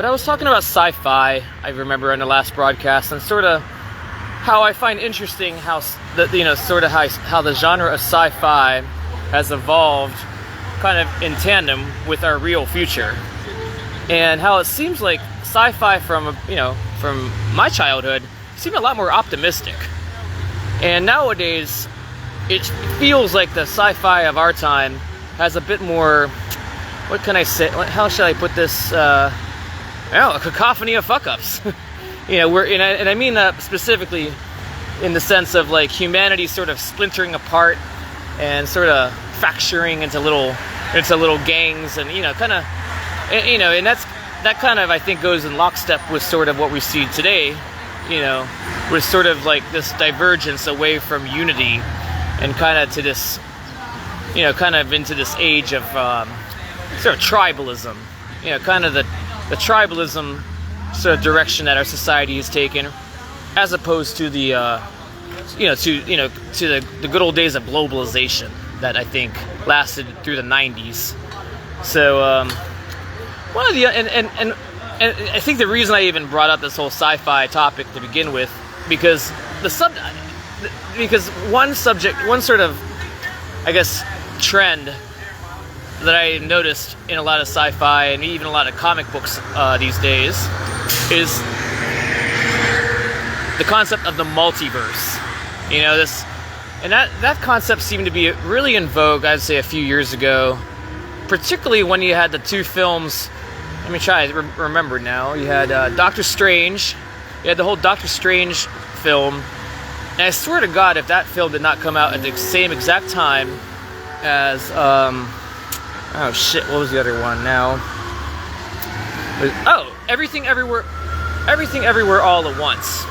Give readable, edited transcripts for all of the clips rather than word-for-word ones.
But I was talking about sci-fi, I remember in the last broadcast, and sort of how I find interesting how the genre of sci-fi has evolved kind of in tandem with our real future. And how it seems like sci-fi from my childhood seemed a lot more optimistic. And nowadays, it feels like the sci-fi of our time has a bit more, what can I say, how shall I put this, a cacophony of fuck-ups. And I mean that specifically in the sense of like humanity sort of splintering apart and sort of fracturing into little gangs, and and that kind of I think goes in lockstep with sort of what we see today, with sort of like this divergence away from unity and kind of to this, kind of into this age of sort of tribalism, kind of the tribalism sort of direction that our society has taken, as opposed to the to the good old days of globalization that I think lasted through the 90s. So one of the and I think the reason I even brought up this whole sci-fi topic to begin with, because one sort of, I guess, trend that I noticed in a lot of sci-fi and even a lot of comic books these days is the concept of the multiverse. That concept seemed to be really in vogue, I'd say, a few years ago, particularly when you had the two films. Let me try to remember now. You had Doctor Strange. You had the whole Doctor Strange film. And I swear to God, if that film did not come out at the same exact time as, oh shit, what was the other one now? Everything Everywhere All at Once.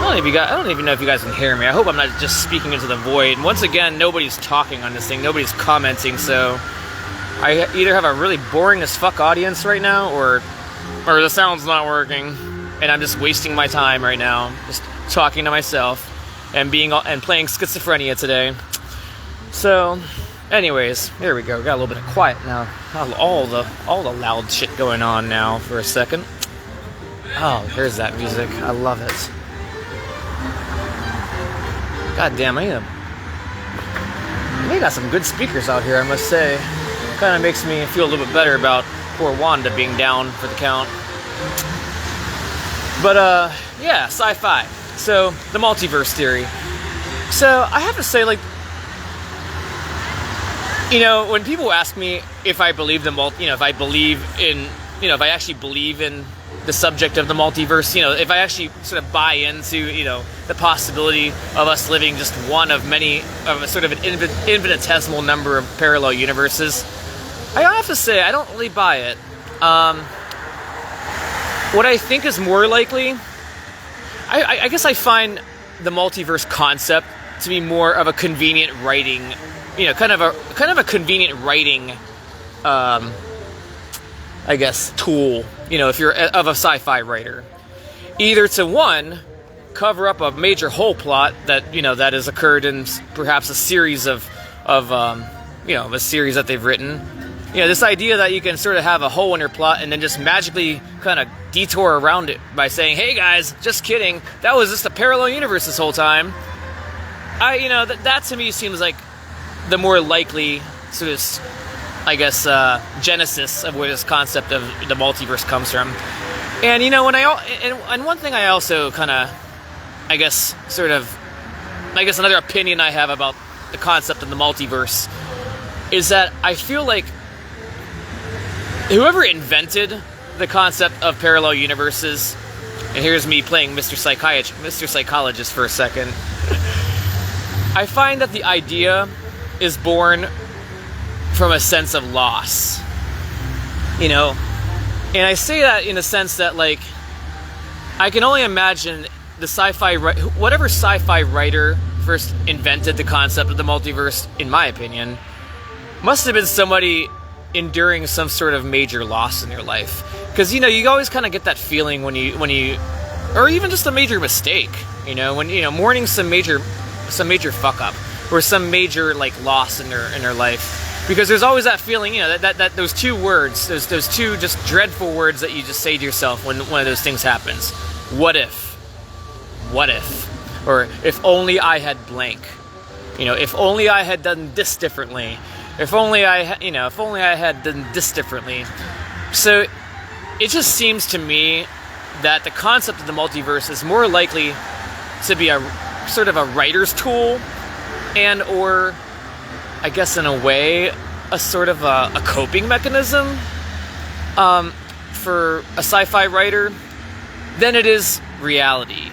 I don't even know if you guys can hear me. I hope I'm not just speaking into the void. And once again, nobody's talking on this thing. Nobody's commenting, so I either have a really boring as fuck audience right now, or the sound's not working, and I'm just wasting my time right now, just talking to myself and playing schizophrenia today. So, anyways, here we go. Got a little bit of quiet now. All the loud shit going on now for a second. Oh, here's that music. I love it. God damn, they got some good speakers out here, I must say. Kind of makes me feel a little bit better about poor Wanda being down for the count. But, yeah, sci-fi. So, the multiverse theory. So, I have to say, like, when people ask me if I believe if I actually believe in the subject of the multiverse, if I actually sort of buy into, the possibility of us living just one of many, of a sort of an infinitesimal number of parallel universes, I have to say I don't really buy it. What I think is more likely, I guess I find the multiverse concept to be more of a convenient writing, kind of a convenient writing, I guess, tool, if you're of a sci-fi writer. Either to, one, cover up a major whole plot that, that has occurred in perhaps a series of a series that they've written. This idea that you can sort of have a hole in your plot and then just magically kind of detour around it by saying, hey guys, just kidding, that was just a parallel universe this whole time. That to me seems like the more likely sort of, I guess, genesis of where this concept of the multiverse comes from. And and one thing I also kind of, another opinion I have about the concept of the multiverse is that I feel like whoever invented the concept of parallel universes, and here's me playing Mr. Psychologist for a second, I find that the idea is born from a sense of loss, and I say that in a sense that, like, I can only imagine whatever sci-fi writer first invented the concept of the multiverse, in my opinion, must have been somebody enduring some sort of major loss in their life. Because, you always kind of get that feeling when you, or even just a major mistake, mourning some major fuck up, or some major, like, loss in their life. Because there's always that feeling, you know, that those two words, those two just dreadful words that you just say to yourself when one of those things happens. What if? What if? Or if only I had blank. You know, if only I had done this differently. If only I had done this differently. So it just seems to me that the concept of the multiverse is more likely to be a sort of a writer's tool, and or I guess in a way a sort of a coping mechanism for a sci-fi writer than it is reality.